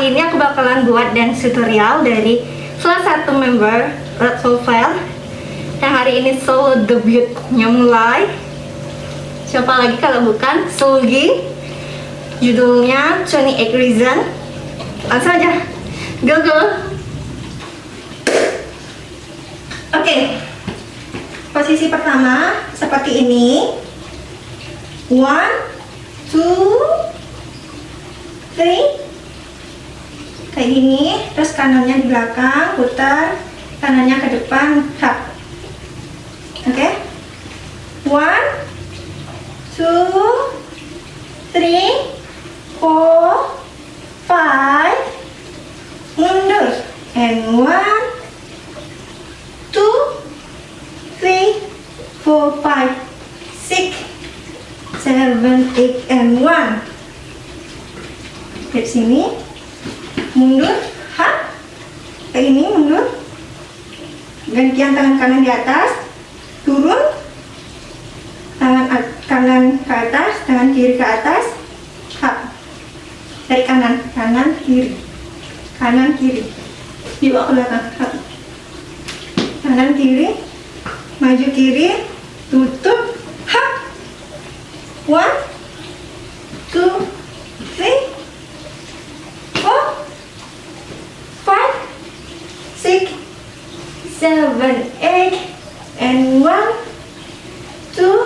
kali ini aku bakalan buat dance tutorial dari salah satu member Red Soul. Yang hari ini solo debutnya mulai. Siapa lagi kalau bukan Seulgi. Judulnya 28 Reason. Langsung aja, go! Oke, posisi pertama seperti ini. 1, 2, 3, kayak gini. Terus kanannya di belakang, putar, kanannya ke depan, hap. Oke, 1, 2, 3, 4, 5, mundur, and 1, 2, 3, 4, 5, 6, 7, 8, and 1. Dari sini mundur, hap, kayak ini, mundur, gantian tangan kanan di atas, turun, tangan kanan ke atas, tangan kiri ke atas, hap, dari kanan, kanan kiri, dibawa ke belakang, hap, kanan kiri, maju kiri, tutup, hap, 1, 2, 3, 4, 5, 6, 7, 8, and 1, 2,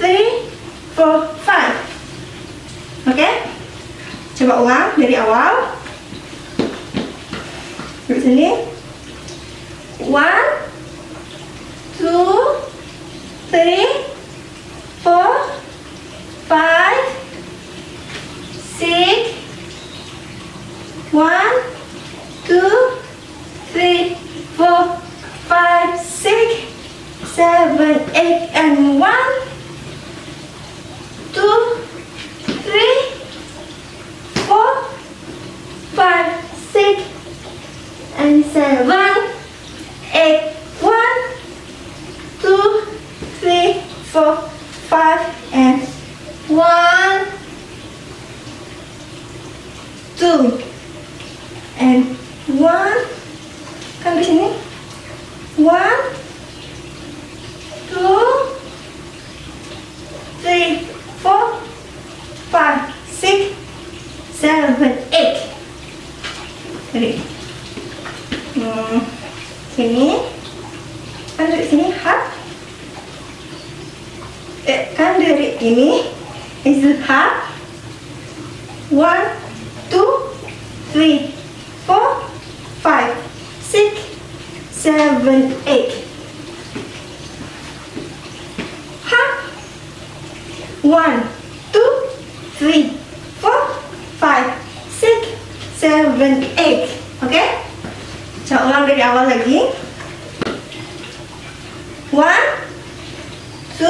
3, 4, 5. Oke, coba ulang dari awal. Dari sini 1, 2, 3, 4, 5, 6, 1, 2, 3, 4, 5, 6, 7, 8, and 1, 2, 3, 4, 5, 6, and 7, 8, 1, 2, 3, 4, 5, and 1, 2, and 1. Kan di sini 1, 2, 3, 4, 5, 6, 7, 8. Dari sini, kan dari sini hap, kan dari ini is hap. 1, 2, 3, 4, 5, 6, 7, 8. Hap. 1, 2, 3, 4, 5, 6, 7, 8. Oke? Coba ulang dari awal lagi. 1, 2,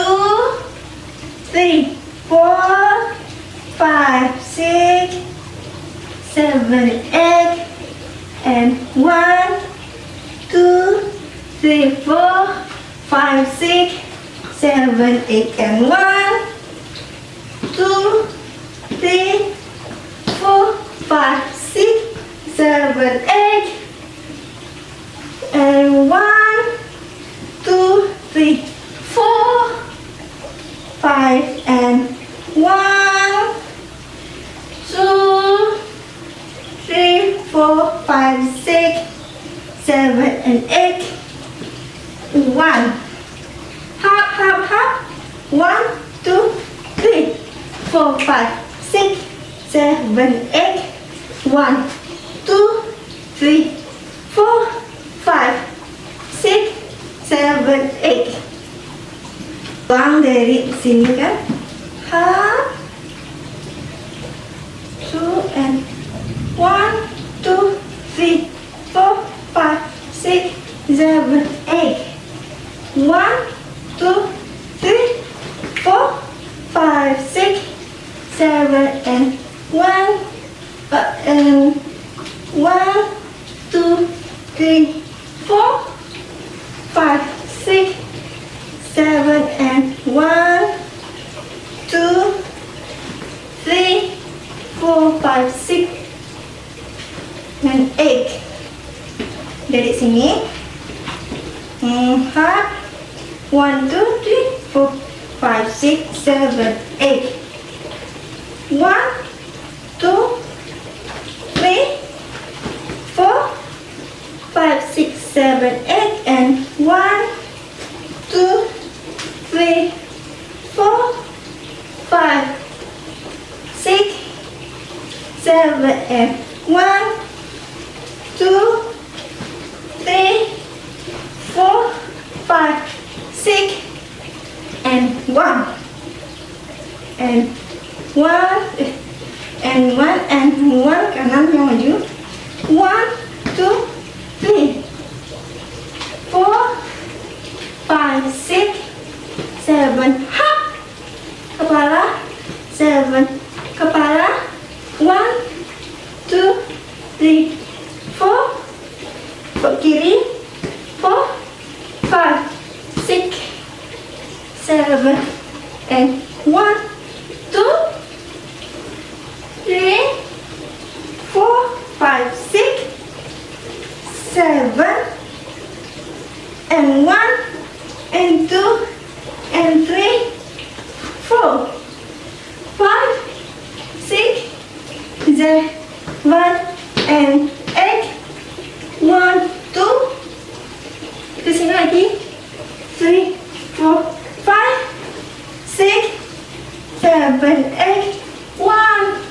3, 4, 5, 6, 7, 8, and 1, 2, 3, 4, 5, 6, 7, 8, and 1, 2, 3, 4, 5, 6, 7, 8, and 1, 2, 3, 4, 5, and 1, 2, 3, 4, 5, 6, 7, and 8. 1. Hop. 1, 2, 3, 4, 5, 6, 7, 8. 1, 2, 3, 4, 5, 6, 7, 8. Ulang dari sini kan. Hop. 2 and 1, 2, 3, 4, 5, 6, 7, 8. 1, 2, 3, 4, 5, 6, 7, and 1, and 1, 2, 3, 4, 5, 6, 7, and 1, 2, 3, 4, 5, 6, and egg. Dari sini 4, 1, 2, 3, 4, 5, 6, 7, 8. 1, 2, 3, 4, 5, 6, 7, 8, and 1, 2, 3, 4, 5, 6, 7, and 1, 2, 3, 4, 5, 6, and 1, and 1, and 1, kanan yang maju. 1, 2, 3, 4, 5, 6, 7, hop, kepala, 7, kepala, 1, 2, 3, 4, ke kiri, 4, 5, 6, 7, and 1, 2, 3, 4, 5, 6, 7, and 1, and 2, and 3, 4, 5, 6, 7, and 8, 1, 2, ke sini lagi, 3, 4, 5, 6, 7, 8, 1,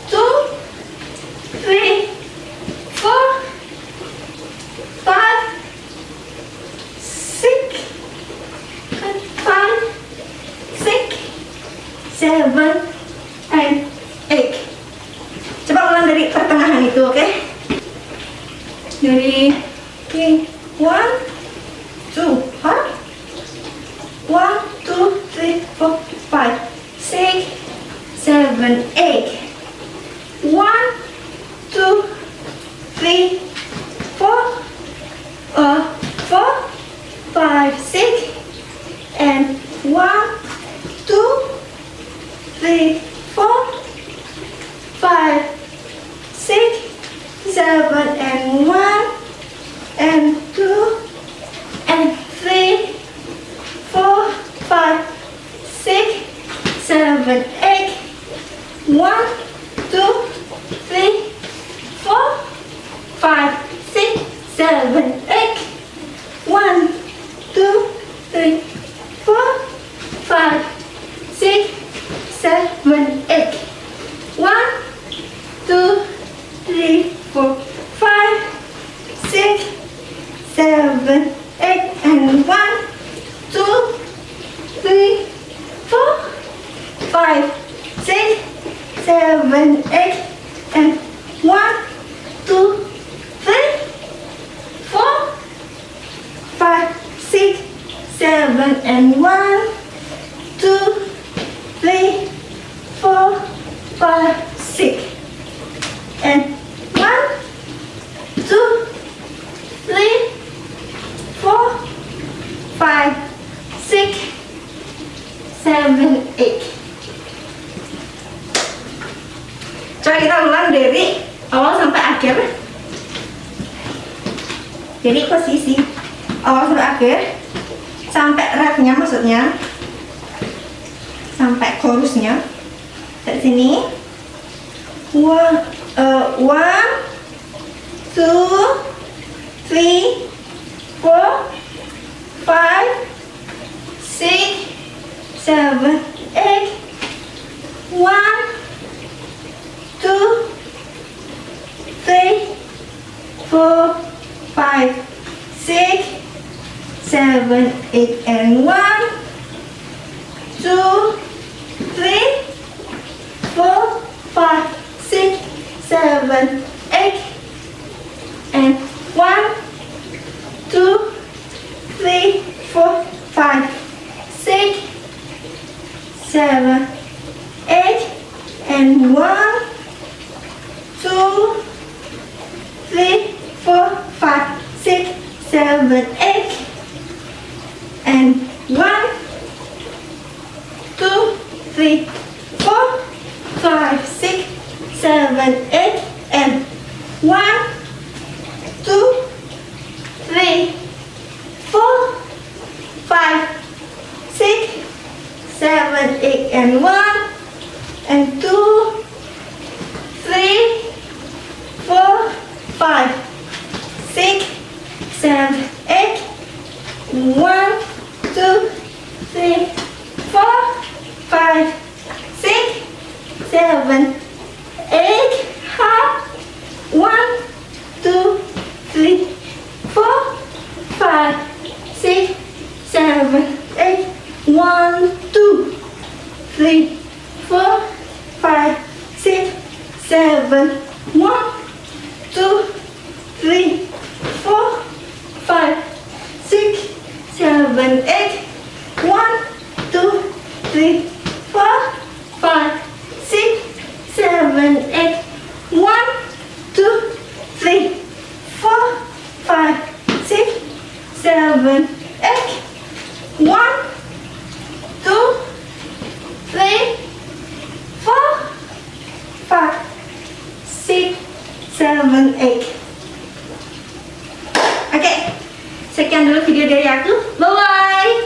2, 3, 4, 5, 6, 5, 6, 7, and 8. Coba ulang dari pertengahan itu, oke? Dari 1, 2, 1, 2, 3, 4, 5, 6, 7, 8. 1, 2, 3, 4, 4, 5, 6, and 1, 2, 3, 4, 5, 6, 7, and 1, and 2, and 3, 4, 5, 6, 7, 8. 1, 2, 3, 4, 5, 6, 7, 8. 1, 2, 3, 4, 5, 6, 7, 8. 1, 2, 3, 4, 5, 6, 7, 8, and 1, 2, 3, 4, 5, 6, 7, 8, and 1, 2, 3, 4, 5, 6, 7, and 1, 2, 3, 4, 5, 6, and 1, 2, 3, 4, 5, 6, 7, 8. Coba kita ulang dari awal sampai akhir. Jadi posisi awal sampai akhir, sampai refnya maksudnya, sampai chorusnya. Dari sini 1, 2, 3, 4, 5, 6, 7, 8. 1, 2, 3, 4, 5, 6, 7, 8, and 1, 2, 3, 4, 5, 6, 7, 8, and 1, 2, 3, 4, 5, 6, 7, 8, and 1, 2, 3, 4, 5, 6, 7, 8, and 1, 2, 3, 4, 5, 6, 7, 8, and 1, 2, 3, 4, 5, 6, 7, 8, and 1, and 2, 3, 4, 5, 6, 7, 8, 1, 2, 3, 4, 5, 6, 7, 8, half, 1, 2, 3, 4, 5, 6, 7, 8, 1, 2, 3, 4, 5, 6, 7, 1, 2, 3, 4, 5, 6, 7, 8, 1, 2, 3, 4, 5, 6, 7, 8, 1, 2, 3, 4, 5, 6, 7, 8, 1, 2, 3, 4, 5, 6, 7, 8. Oke, sekian dulu video dari aku. Bye-bye.